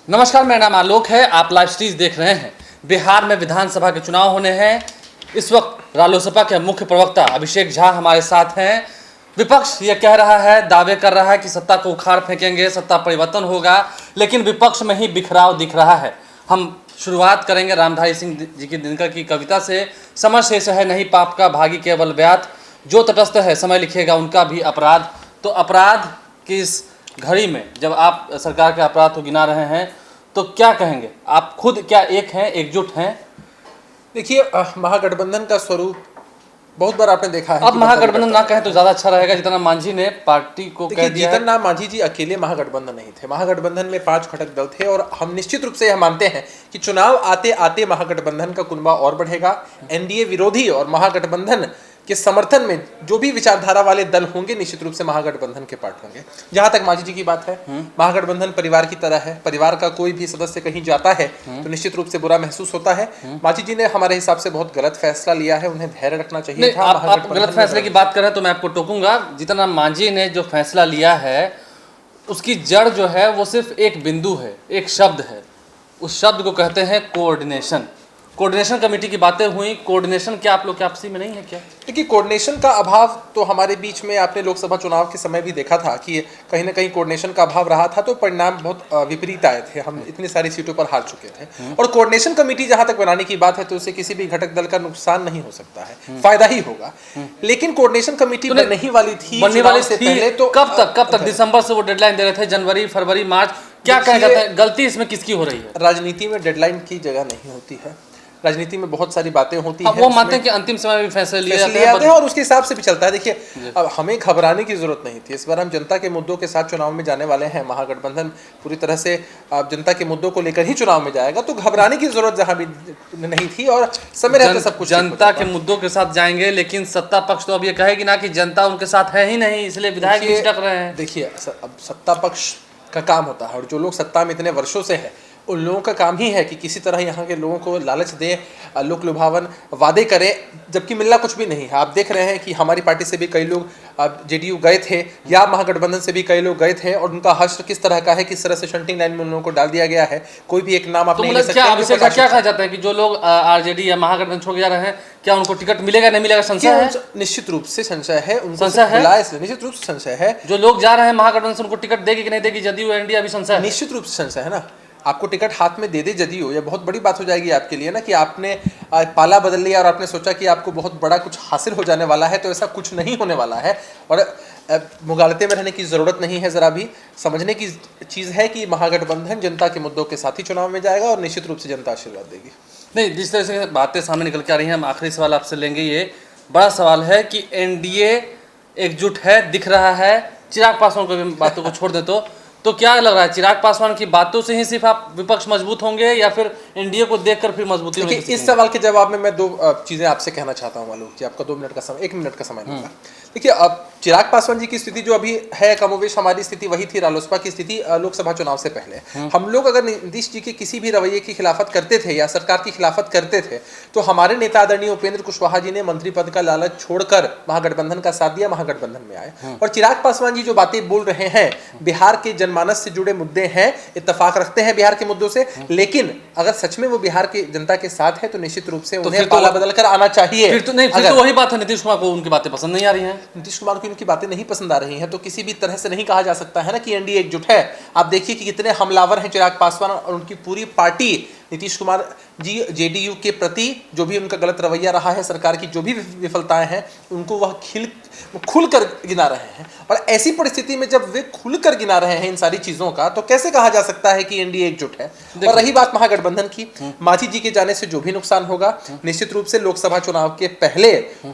नमस्कार, मेरा नाम आलोक है। आप लाइव स्ट्रीज देख रहे हैं। बिहार में विधानसभा के चुनाव होने हैं। इस वक्त रालोसपा के मुख्य प्रवक्ता अभिषेक झा हमारे साथ हैं। विपक्ष ये कह रहा है, दावे कर रहा है कि सत्ता को उखाड़ फेंकेंगे, सत्ता परिवर्तन होगा, लेकिन विपक्ष में ही बिखराव दिख रहा है। हम शुरुआत करेंगे रामधारी सिंह जी की दिनकर की कविता से। समर शेष है नहीं पाप का, भागी केवल व्यात, जो तटस्थ है समय लिखेगा उनका भी अपराध। तो अपराध की इस घड़ी में जब आप सरकार के अपराध को गिना रहे हैं तो क्या कहेंगे? आप खुद क्या एक हैं, एकजुट हैं? देखिए, महागठबंधन का स्वरूप बहुत बार आपने देखा है। अब महागठबंधन ना कहें तो ज्यादा अच्छा रहेगा। जीतन मांझी ने पार्टी को कह दिया। जीतन राम मांझी जी अकेले महागठबंधन नहीं थे। महागठबंधन में 5 घटक दल थे और हम निश्चित रूप से यह मानते हैं कि चुनाव आते आते महागठबंधन का कुनबा और बढ़ेगा। एनडीए विरोधी और महागठबंधन के समर्थन में जो भी विचारधारा वाले दल होंगे निश्चित रूप से महागठबंधन के पार्ट होंगे। जहां तक मांझी जी की बात है, महागठबंधन परिवार की तरह है। परिवार का कोई भी सदस्य कहीं जाता है तो निश्चित रूप से बुरा महसूस होता है। मांझी जी ने हमारे हिसाब से बहुत गलत फैसला लिया है, उन्हें धैर्य रखना चाहिए था। आप गलत फैसले की बात करें तो मैं आपको टोकूंगा। जीतन राम मांझी ने जो फैसला लिया है उसकी जड़ जो है वो सिर्फ एक बिंदु है, एक शब्द है। उस शब्द को कहते हैं कोऑर्डिनेशन। कोऑर्डिनेशन कमेटी की बातें हुई। कोऑर्डिनेशन क्या आप लोग के आपसी में नहीं है क्या? देखिए, कोऑर्डिनेशन का अभाव तो हमारे बीच में आपने लोकसभा चुनाव के समय भी देखा था कि कहीं ना कहीं कोऑर्डिनेशन का अभाव रहा था, तो परिणाम बहुत विपरीत आए थे। हम इतनी सारी सीटों पर हार चुके थे। और कोऑर्डिनेशन कमेटी जहां तक बनाने की बात है तो उससे किसी भी घटक दल का नुकसान नहीं हो सकता है, फायदा ही होगा। लेकिन कोऑर्डिनेशन कमेटी बनने ही वाली थी, बनने वाली से पहले। तो कब तक दिसंबर से वो डेडलाइन दे रहे थे, जनवरी, फरवरी, मार्च। क्या कहा जाता है, गलती इसमें किसकी हो रही है? राजनीति में डेडलाइन की जगह नहीं होती है। राजनीति में बहुत सारी बातें होती हैं। वो मानते हैं कि अंतिम समय में फैसले लिए जाते हैं और उसके हिसाब से भी चलता है। देखिए, अब हमें घबराने की जरूरत नहीं थी। इस बार हम जनता के मुद्दों के साथ चुनाव में जाने वाले हैं। महागठबंधन पूरी तरह से जनता के मुद्दों को लेकर ही चुनाव में जाएगा, तो घबराने की जरूरत जहां भी नहीं थी और समय रहते सब कुछ जनता के मुद्दों के साथ जाएंगे। लेकिन सत्ता पक्ष तो अब ये कहेगी ना कि जनता उनके साथ है ही नहीं, इसलिए विधायक भी झटक रहे हैं। देखिए, अब सत्ता पक्ष का काम होता है और जो लोग सत्ता में इतने वर्षों से है उन लोगों का काम ही है कि किसी तरह यहाँ के लोगों को लालच दे, लोक लुभावन वादे करें, जबकि मिलना कुछ भी नहीं है। आप देख रहे हैं कि हमारी पार्टी से भी कई लोग जेडीयू गए थे या महागठबंधन से भी कई लोग गए थे और उनका हश्र किस तरह का है, किस तरह से शंटिंग लाइन में उन लोगों को डाल दिया गया है। कोई भी एक नाम आप नहीं ले सकते। क्या कहा जाता है कि जो लोग आरजेडी या महागठबंधन छोड़ जा रहे हैं, क्या उनको टिकट मिलेगा नहीं मिलेगा? संशय है। निश्चित रूप से संशय है। निश्चित रूप से संशय है। जो लोग जा रहे हैं महागठबंधन से, उनको टिकट देगी कि नहीं देगी जदयू एनडीए? अभी संशय है। निश्चित रूप से संशय है ना। आपको टिकट हाथ में दे दे जदयू, ये बहुत बड़ी बात हो जाएगी आपके लिए ना कि आपने पाला बदल लिया और आपने सोचा कि आपको बहुत बड़ा कुछ हासिल हो जाने वाला है। तो ऐसा कुछ नहीं होने वाला है और मुगालते में रहने की ज़रूरत नहीं है। ज़रा भी समझने की चीज़ है कि महागठबंधन जनता के मुद्दों के साथ ही चुनाव में जाएगा और निश्चित रूप से जनता आशीर्वाद देगी। नहीं, जिस तरह से बातें सामने निकल के आ रही हैं, हम आखिरी सवाल आपसे लेंगे। ये बड़ा सवाल है कि एनडीए एकजुट है, दिख रहा है। चिराग पासवान को भी बातों को छोड़ दे तो क्या लग रहा है, चिराग पासवान की बातों से ही सिर्फ आप विपक्ष मजबूत होंगे या फिर एनडीए को देखकर फिर मजबूती होगी? इस सवाल के जवाब में मैं 2 चीजें आपसे कहना चाहता हूं मालूम कि आपका 2 मिनट का समय, 1 मिनट का समय लूंगा। देखिए, अब चिराग पासवान जी की स्थिति जो अभी है, कमोवेश हमारी स्थिति वही थी रालोसपा की स्थिति लोकसभा चुनाव से पहले। हम लोग अगर नीतीश जी के किसी भी रवैये की खिलाफत करते थे या सरकार की खिलाफत करते थे तो हमारे नेता आदरणीय उपेंद्र कुशवाहा जी ने मंत्री पद का लालच छोड़कर महागठबंधन का साथ दिया, महागठबंधन में आए। और चिराग पासवान जी जो बातें बोल रहे हैं, बिहार के जनमानस से जुड़े मुद्दे हैं, इत्तेफाक रखते हैं बिहार के मुद्दों से, लेकिन अगर सच में वो बिहार की जनता के साथ है तो निश्चित रूप से उन्हें पाला बदल कर आना चाहिए। फिर तो वही बात है, नीतीश कुमार को उनकी बातें पसंद नहीं आ रही हैं। नीतीश कुमार को उनकी बातें नहीं पसंद आ रही हैं तो किसी भी तरह से नहीं कहा जा सकता है ना कि एनडीए एकजुट है। आप देखिए कि कितने हमलावर हैं चिराग पासवान और उनकी पूरी पार्टी। नीतीश कुमार जी जेडीयू के प्रति जो भी उनका गलत रवैया रहा है, सरकार की जो भी विफलताएं हैं, उनको वह खुलकर गिना रहे हैं। और ऐसी परिस्थिति में जब वे खुलकर गिना रहे हैं इन सारी चीजों का, तो कैसे कहा जा सकता है कि एनडीए एकजुट है? और रही बात महागठबंधन की, मांझी जी के जाने से जो भी नुकसान होगा, निश्चित रूप से लोकसभा चुनाव के पहले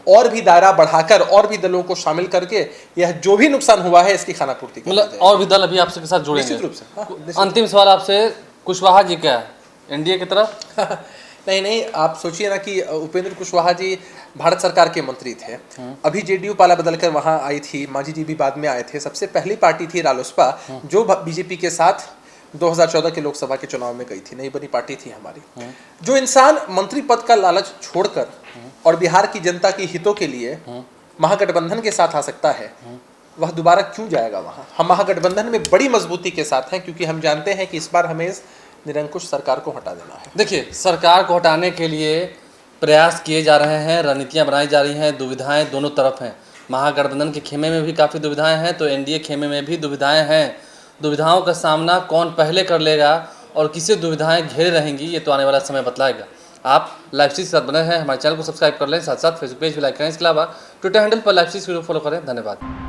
और भी दायरा बढ़ाकर और भी दलों को शामिल करके यह जो भी नुकसान हुआ है इसकी खानापूर्ति, मतलब और भी दल अभी आपसे के साथ जुड़ेंगे निश्चित रूप से। अंतिम सवाल आपसे, कुशवाहा जी क्या है एनडीए की तरफ? नहीं, आप सोचिए ना कि उपेंद्र कुशवाहा जी भारत सरकार के मंत्री थे। अभी जेडीयू पाला बदल कर वहां आई थी, मांझी जी भी बाद में आए थे। सबसे पहली पार्टी थी रालोसपा जो बीजेपी के साथ 2014 के लोकसभा के चुनाव में गई थी, नई बनी पार्टी थी हमारी। जो इंसान मंत्री पद का लालच छोड़कर और बिहार की जनता के हितों के लिए महागठबंधन के साथ आ सकता है, वह दोबारा क्यों जाएगा वहां? हम महागठबंधन में बड़ी मजबूती के साथ हैं क्योंकि हम जानते हैं कि इस बार हमें निरंकुश सरकार को हटा देना है। देखिए, सरकार को हटाने के लिए प्रयास किए जा रहे हैं, रणनीतियां बनाई जा रही हैं, दुविधाएं दोनों तरफ हैं। महागठबंधन के खेमे में भी काफ़ी दुविधाएं हैं, तो एनडीए खेमे में भी दुविधाएं हैं। दुविधाओं का सामना कौन पहले कर लेगा और किसे दुविधाएं घेरे रहेंगी, ये तो आने वाला समय बतलाएगा। आप लाइव स्ट्रीम के साथ बने हैं, हमारे चैनल को सब्सक्राइब कर लें, साथ साथ फेसबुक पेज भी लाइक करें। इसके अलावा ट्विटर हैंडल पर लाइव स्ट्रीम को फॉलो करें। धन्यवाद।